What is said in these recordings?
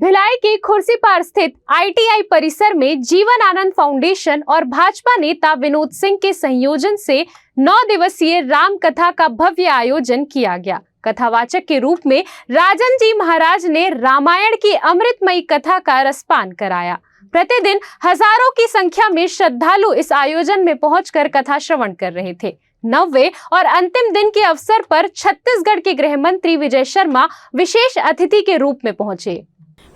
भिलाई के खुर्सीपार स्थित ITI परिसर में जीवन आनंद फाउंडेशन और भाजपा नेता विनोद सिंह के संयोजन से 9 दिवसीय राम कथा का भव्य आयोजन किया गया। कथावाचक के रूप में राजन जी महाराज ने रामायण की अमृतमयी कथा का रसपान कराया। प्रतिदिन हजारों की संख्या में श्रद्धालु इस आयोजन में पहुंचकर कथा श्रवण कर रहे थे। 9वें और अंतिम दिन के अवसर पर छत्तीसगढ़ के गृह मंत्री विजय शर्मा विशेष अतिथि के रूप में पहुंचे।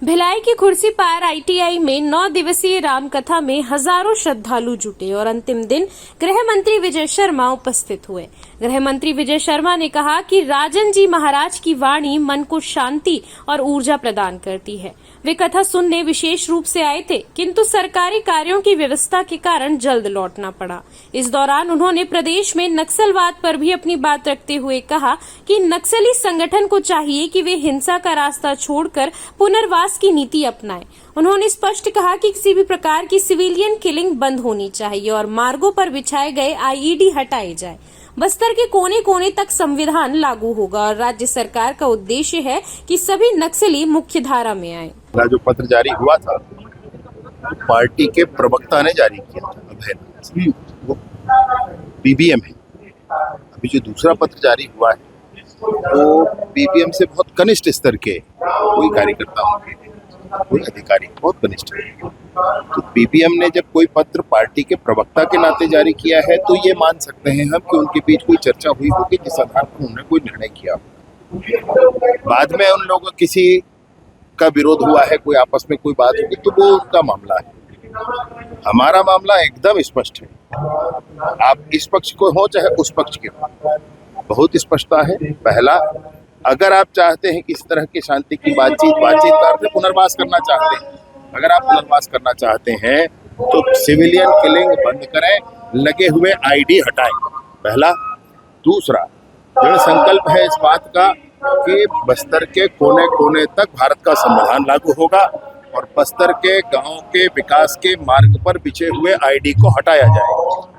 भिलाई की खुर्सीपार ITI में 9 दिवसीय राम कथा में हजारों श्रद्धालु जुटे और अंतिम दिन गृह मंत्री विजय शर्मा उपस्थित हुए। गृह मंत्री विजय शर्मा ने कहा कि राजन जी महाराज की वाणी मन को शांति और ऊर्जा प्रदान करती है। वे कथा सुनने विशेष रूप से आए थे, किंतु सरकारी कार्यों की व्यवस्था के कारण जल्द लौटना पड़ा। इस दौरान उन्होंने प्रदेश में नक्सलवाद पर भी अपनी बात रखते हुए कहा कि नक्सली संगठन को चाहिए कि वे हिंसा का रास्ता छोड़कर पुनर्वास की नीति अपनाएं। उन्होंने स्पष्ट कहा कि किसी भी प्रकार की सिविलियन किलिंग बंद होनी चाहिए और मार्गों पर बिछाए गए IED हटाए जाए। बस्तर के कोने कोने तक संविधान लागू होगा और राज्य सरकार का उद्देश्य है कि सभी नक्सली मुख्य धारा में आए। जो पत्र जारी हुआ था पार्टी के प्रवक्ता ने जारी किया था, वो BBM है। अभी जो दूसरा पत्र जारी हुआ है वो BBM से बहुत कनिष्ठ स्तर के कोई कार्यकर्ता होंगे, कोई अधिकारी बहुत कनिष्ठ है। तो BBM ने जब कोई पत्र पार्टी के प्रवक्ता के नाते जारी किया है तो ये मान सकते हैं हम कि उनके बीच कोई चर्चा हुई होगी जिस आधार पर उन्होंने कोई निर्णय किया। बाद में उन लोगों किसी का विरोध हुआ है, कोई आपस में कोई बात होगी तो वो उनका मामला है। हमारा मामला एकदम स्पष्ट है। आप इस पक्ष को हो चाहे उस पक्ष के हो, बहुत स्पष्टता है। पहला, अगर आप चाहते हैं कि इस तरह की शांति की बातचीत का अर्थ पुनर्वास करना चाहते हैं, अगर आप पुनर्वास करना चाहते हैं तो सिविलियन किलिंग बंद करें, लगे हुए IED हटाएं। पहला। दूसरा, दृढ़ संकल्प है इस बात का कि बस्तर के कोने कोने तक भारत का संविधान लागू होगा और बस्तर के गांव के विकास के मार्ग पर बिछे हुए IED को हटाया जाएगा।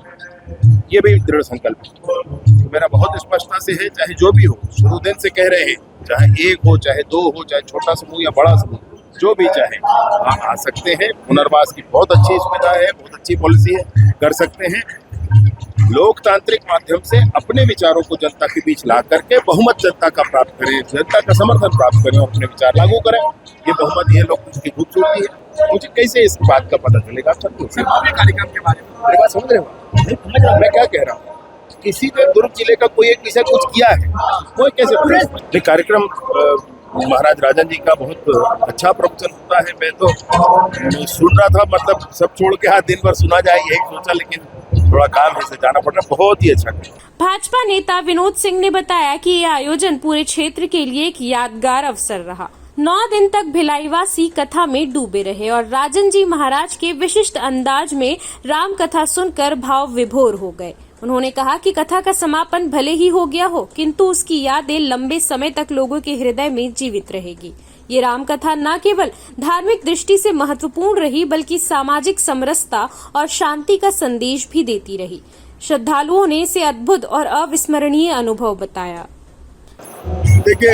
ये भी दृढ़ संकल्प है। मेरा बहुत स्पष्टता से है, चाहे जो भी हो, शुरू दिन से कह रहे हैं, चाहे 1 हो, चाहे 2 हो, चाहे छोटा समूह या बड़ा समूह, जो भी चाहे वहाँ आ सकते हैं। पुनर्वास की बहुत अच्छी सुविधा है, बहुत अच्छी पॉलिसी है, कर सकते हैं। लोकतांत्रिक माध्यम से अपने विचारों को जनता के बीच ला करके बहुमत जनता का प्राप्त करें, जनता का समर्थन प्राप्त करें और अपने विचार लागू करें। ये बहुमत, ये लोकतंत्र की खूबसूरती है। मुझे कैसे इस बात का पता चलेगा? कार्यक्रम के बारे में समझ रहे हो मैं क्या कह रहा हूँ? किसी ने दुर्ग जिले का कोई एक विषय कुछ किया है, कोई कैसे कार्यक्रम महाराज राजन जी का बहुत अच्छा प्रवचन होता है। मैं तो सुन रहा था, मतलब सब छोड़ के हाथ दिन भर सुना जाए यही सोचा, लेकिन थोड़ा काम है से जाना पड़ रहा। बहुत ही अच्छा। भाजपा नेता विनोद सिंह ने बताया कि यह आयोजन पूरे क्षेत्र के लिए एक यादगार अवसर रहा। 9 दिन तक भिलाईवासी कथा में डूबे रहे और राजन जी महाराज के विशिष्ट अंदाज में राम कथा सुनकर भाव विभोर हो गए। उन्होंने कहा कि कथा का समापन भले ही हो गया हो, किंतु उसकी यादें लंबे समय तक लोगों के हृदय में जीवित रहेगी। ये राम कथा न केवल धार्मिक दृष्टि से महत्वपूर्ण रही, बल्कि सामाजिक समरसता और शांति का संदेश भी देती रही। श्रद्धालुओं ने इसे अद्भुत और अविस्मरणीय अनुभव बताया। देखिए,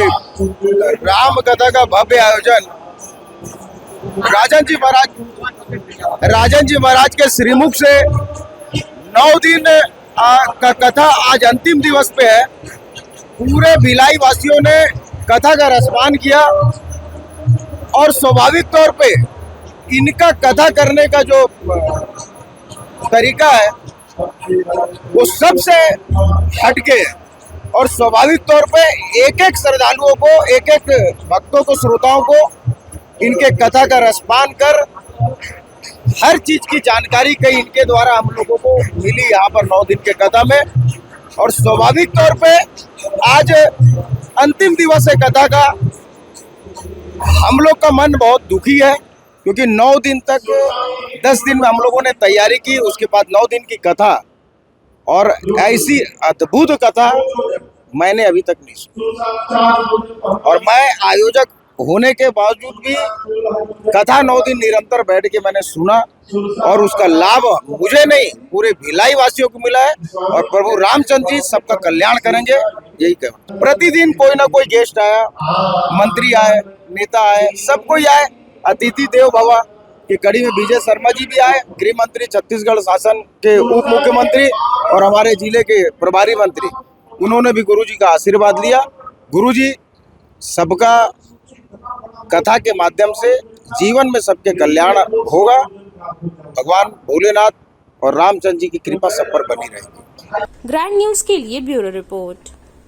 राम कथा का भव्य आयोजन राजन जी महाराज के श्रीमुख से 9 दिन का कथा आज अंतिम दिवस पे है। पूरे भिलाई वासियों ने कथा का रसपान किया और स्वाभाविक तौर पे इनका कथा करने का जो तरीका है वो सबसे हटके है और स्वाभाविक तौर पे एक-एक श्रद्धालुओं को, एक-एक भक्तों को, श्रोताओं को इनके कथा का रसपान कर हर चीज की जानकारी कई इनके द्वारा हम लोगों को मिली यहाँ पर 9 दिन के कथा में। और स्वाभाविक तौर पे आज अंतिम दिवस है कथा का। हम लोग का मन बहुत दुखी है क्योंकि 9 दिन तक 10 दिन में हम लोगों ने तैयारी की, उसके बाद 9 दिन की कथा, और ऐसी अद्भुत कथा मैंने अभी तक नहीं सुनी। और मैं आयोजक होने के बावजूद भी कथा 9 दिन निरंतर बैठ के मैंने सुना और उसका लाभ मुझे नहीं पूरे भिलाई वासियों को मिला है। और प्रभु रामचंद्र जी सबका कल्याण करेंगे, यही कहूँ। प्रतिदिन कोई ना कोई गेस्ट आया, मंत्री आए, नेता आए, सब कोई आए, अतिथि देव भव की कड़ी में विजय शर्मा जी भी आए, गृह मंत्री, छत्तीसगढ़ शासन के उप मुख्यमंत्री और हमारे जिले के प्रभारी मंत्री, उन्होंने भी गुरुजी का आशीर्वाद लिया। गुरुजी सबका कथा के माध्यम से जीवन में सबके कल्याण होगा। भगवान भोलेनाथ और रामचंद्र जी की कृपा सब पर बनी रहेगी। ग्रैंड न्यूज़ के लिए ब्यूरो रिपोर्ट।